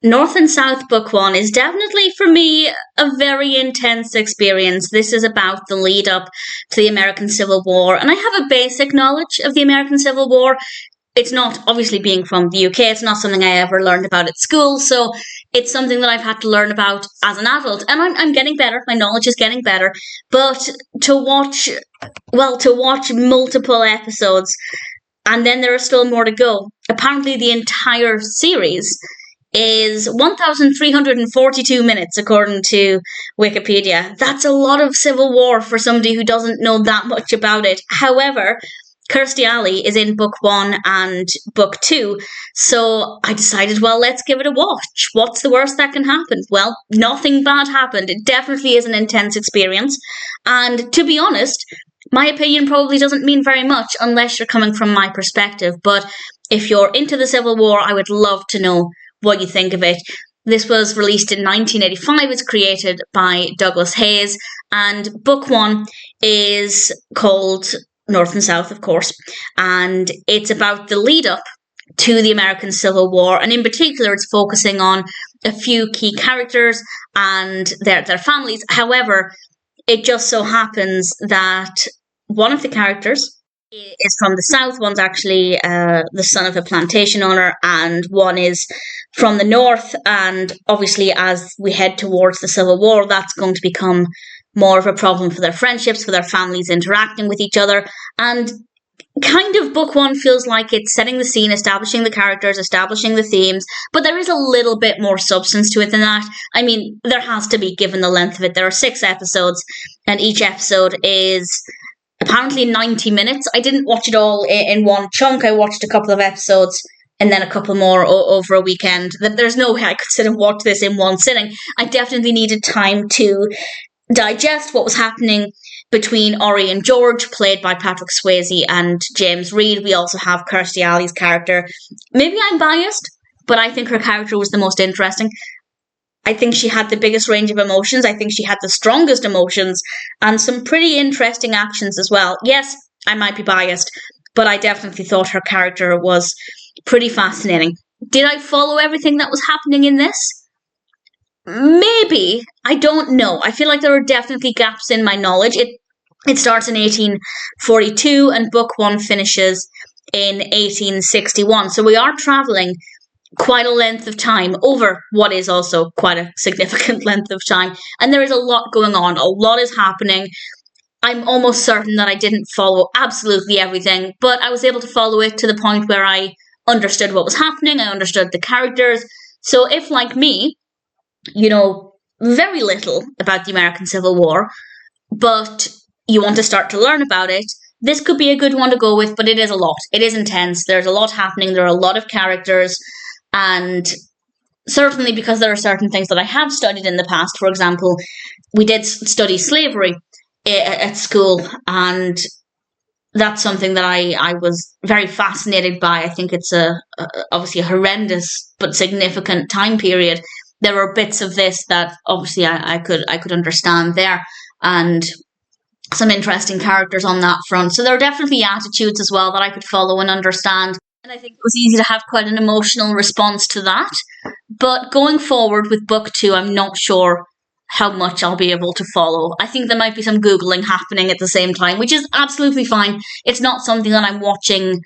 North and South Book 1 is definitely, for me, a very intense experience. This is about the lead up to the American Civil War, and I have a basic knowledge of the American Civil War. It's not, obviously being from the UK, it's not something I ever learned about at school, so it's something that I've had to learn about as an adult, and I'm getting better, my knowledge is getting better, but to watch multiple episodes, and then there are still more to go. Apparently the entire series is 1,342 minutes, according to Wikipedia. That's a lot of Civil War for somebody who doesn't know that much about it. However, Kirstie Alley is in book 1 and book 2, so I decided, well, let's give it a watch. What's the worst that can happen? Well, nothing bad happened. It definitely is an intense experience, and to be honest, my opinion probably doesn't mean very much unless you're coming from my perspective, but if you're into the Civil War, I would love to know what you think of it. This was released in 1985. It's created by Douglas Hayes, and book 1 is called North and South, of course, and it's about the lead up to the American Civil War, and in particular it's focusing on a few key characters and their families. However, it just so happens that one of the characters is from the South, one's actually the son of a plantation owner, and one is from the North, and obviously as we head towards the Civil War, that's going to become more of a problem for their friendships, for their families interacting with each other, and kind of book 1 feels like it's setting the scene, establishing the characters, establishing the themes, but there is a little bit more substance to it than that. I mean, there has to be, given the length of it. There are 6 episodes, and each episode is apparently 90 minutes. I didn't watch it all in one chunk. I watched a couple of episodes and then a couple more over a weekend. There's no way I could sit and watch this in one sitting. I definitely needed time to digest what was happening between Orry and Georg, played by Patrick Swayze and James Reid. We also have Kirstie Alley's character. Maybe I'm biased, but I think her character was the most interesting. I think she had the biggest range of emotions. I think she had the strongest emotions and some pretty interesting actions as well. Yes, I might be biased, but I definitely thought her character was pretty fascinating. Did I follow everything that was happening in this? Maybe. I don't know. I feel like there are definitely gaps in my knowledge. It starts in 1842 and book 1 finishes in 1861. So we are travelling quite a length of time over what is also quite a significant length of time. And there is a lot going on. A lot is happening. I'm almost certain that I didn't follow absolutely everything, but I was able to follow it to the point where I understood what was happening. I understood the characters. So if, like me, you know very little about the American Civil War, but you want to start to learn about it, this could be a good one to go with, but it is a lot. It is intense. There's a lot happening. There are a lot of characters. And certainly because there are certain things that I have studied in the past. For example, we did study slavery at school, and that's something that I was very fascinated by. I think it's obviously a horrendous but significant time period. There were bits of this that obviously I could understand there, and some interesting characters on that front. So there are definitely attitudes as well that I could follow and understand. And I think it was easy to have quite an emotional response to that. But going forward with book 2, I'm not sure how much I'll be able to follow. I think there might be some Googling happening at the same time, which is absolutely fine. It's not something that I'm watching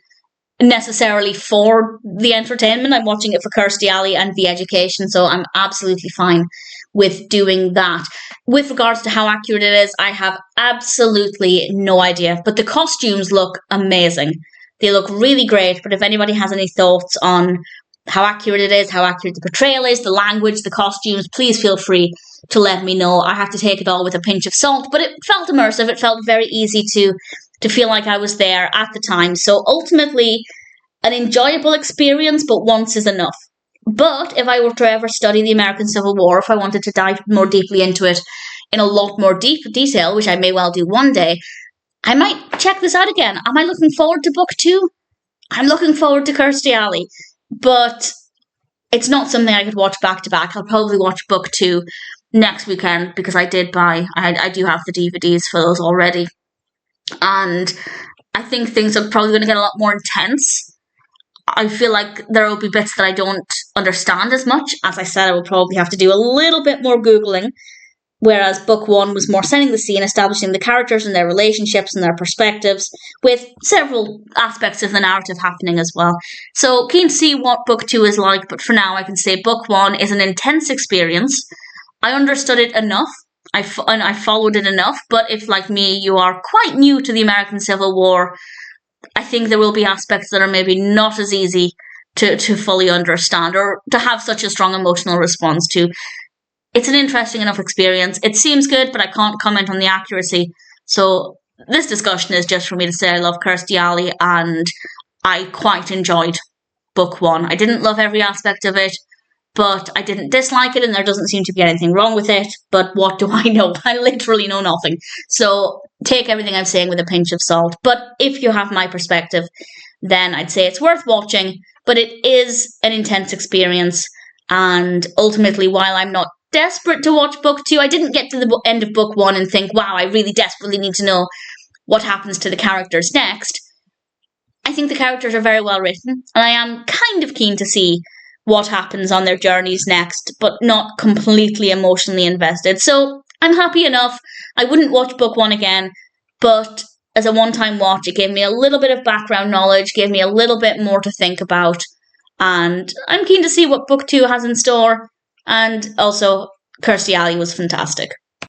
necessarily for the entertainment. I'm watching it for Kirstie Alley and the education, so I'm absolutely fine with doing that. With regards to how accurate it is, I have absolutely no idea. But the costumes look amazing. They look really great, but if anybody has any thoughts on how accurate it is, how accurate the portrayal is, the language, the costumes, please feel free to let me know. I have to take it all with a pinch of salt, but it felt immersive. It felt very easy to feel like I was there at the time. So ultimately, an enjoyable experience, but once is enough. But if I were to ever study the American Civil War, if I wanted to dive more deeply into it in a lot more deep detail, which I may well do one day, I might check this out again. Am I looking forward to book 2? I'm looking forward to Kirstie Alley, but it's not something I could watch back to back. I'll probably watch book 2 next weekend because I do have the DVDs for those already. And I think things are probably going to get a lot more intense. I feel like there will be bits that I don't understand as much. As I said, I will probably have to do a little bit more Googling, whereas book one was more setting the scene, establishing the characters and their relationships and their perspectives, with several aspects of the narrative happening as well. So keen to see what book two is like, but for now I can say book one is an intense experience. I understood it enough, I followed it enough, but if, like me, you are quite new to the American Civil War, I think there will be aspects that are maybe not as easy to fully understand or to have such a strong emotional response to. It's an interesting enough experience. It seems good, but I can't comment on the accuracy. So this discussion is just for me to say I love Kirstie Alley and I quite enjoyed book one. I didn't love every aspect of it, but I didn't dislike it, and there doesn't seem to be anything wrong with it. But what do I know? I literally know nothing. So take everything I'm saying with a pinch of salt. But if you have my perspective, then I'd say it's worth watching, but it is an intense experience. And ultimately, while I'm not desperate to watch book two, I didn't get to the end of book one and think, wow, I really desperately need to know what happens to the characters next. I think the characters are very well written, and I am kind of keen to see what happens on their journeys next, but not completely emotionally invested. So I'm happy enough. I wouldn't watch book one again, but as a one-time watch, it gave me a little bit of background knowledge, gave me a little bit more to think about, and I'm keen to see what book two has in store. And also, Kirstie Alley was fantastic.